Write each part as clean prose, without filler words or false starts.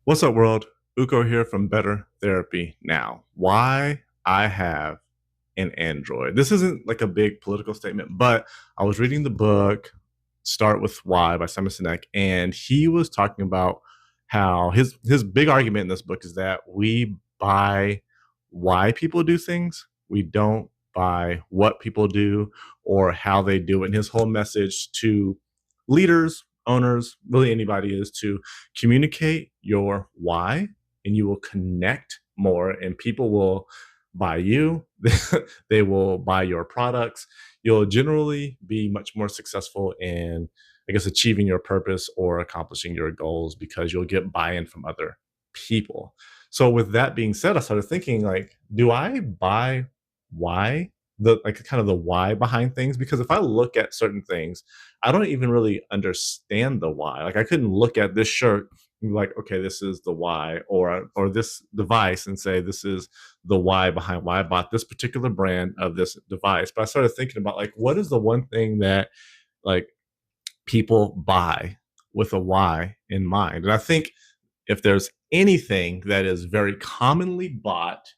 What's up, world? Uko here from Better Therapy Now. Why I have an Android. This isn't like a big political statement, but I was reading the book Start with Why by Simon Sinek, and he was talking about how his big argument in this book is that we buy why people do things. We don't buy what people do or how they do it. And his whole message to leaders, owners, really anybody is to communicate your why and you will connect more and people will buy you. They will buy your products. You'll generally be much more successful in, I guess, achieving your purpose or accomplishing your goals because you'll get buy-in from other people. So with that being said, I started thinking like, do I buy why? The like kind of the why behind things, because if I look at certain things, I don't even really understand the why. Like I couldn't look at this shirt and be like, okay, this is the why, or this device and say this is the why behind why I bought this particular brand of this device. But I started thinking about like what is the one thing that like people buy with a why in mind. And I think if there's anything that is very commonly bought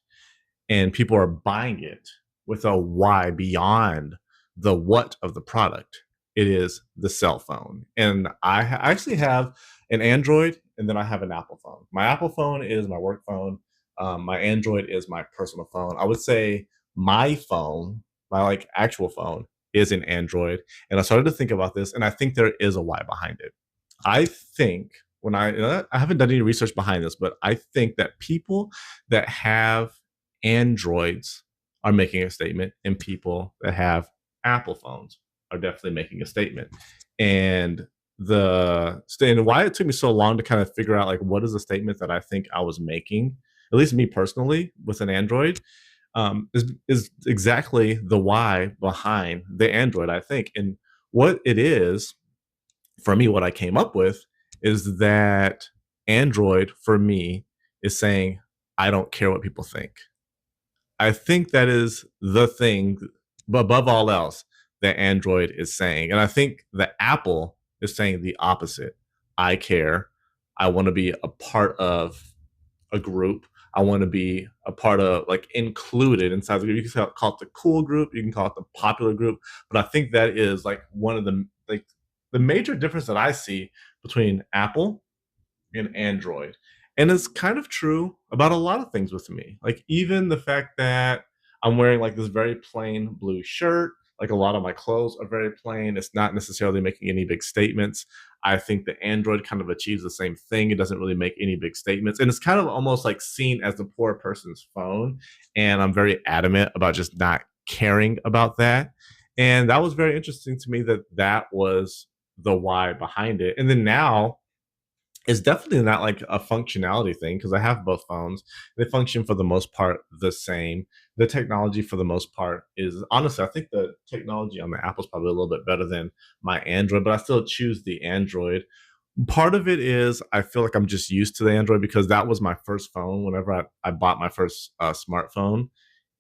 and people are buying it with a why beyond the what of the product, it is the cell phone. And I actually have an Android and then I have an Apple phone. My Apple phone is my work phone. My Android is my personal phone. I would say my phone, my like actual phone, is an Android. And I started to think about this, and I think there is a why behind it. I think when I haven't done any research behind this, but I think that people that have Androids are making a statement, and people that have Apple phones are definitely making a statement. And and why it took me so long to kind of figure out like what is the statement that I think I was making, at least me personally, with an Android, is exactly the why behind the Android, I think. And what it is for me, what I came up with is that Android for me is saying, I don't care what people think. I think that is the thing, but above all else, that Android is saying. And I think that Apple is saying the opposite. I care. I want to be a part of a group. I want to be a part of, like, included inside the group. You can call it the cool group. You can call it the popular group. But I think that is like one of the major difference that I see between Apple and Android. And it's kind of true about a lot of things with me. Like even the fact that I'm wearing like this very plain blue shirt, like a lot of my clothes are very plain. It's not necessarily making any big statements. I think the Android kind of achieves the same thing. It doesn't really make any big statements. And it's kind of almost like seen as the poor person's phone. And I'm very adamant about just not caring about that. And that was very interesting to me that that was the why behind it. And then now it's definitely not like a functionality thing because I have both phones. They function for the most part the same. The technology for the most part is honestly, I think the technology on the Apple's probably a little bit better than my Android, but I still choose the Android. Part of it is I feel like I'm just used to the Android because that was my first phone whenever I bought my first smartphone.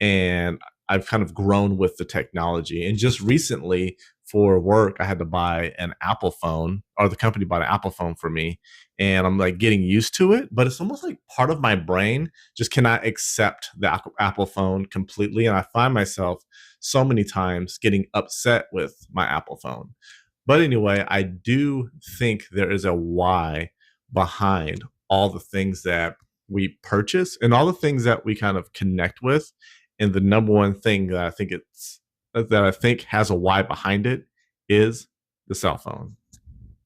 And I've kind of grown with the technology. And just recently for work, I had to buy an Apple phone, or the company bought an Apple phone for me. And I'm like getting used to it, but it's almost like part of my brain just cannot accept the Apple phone completely. And I find myself so many times getting upset with my Apple phone. But anyway, I do think there is a why behind all the things that we purchase and all the things that we kind of connect with. And the number one thing that I think has a why behind it is the cell phone.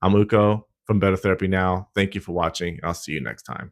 I'm Uko from Better Therapy Now. Thank you for watching. I'll see you next time.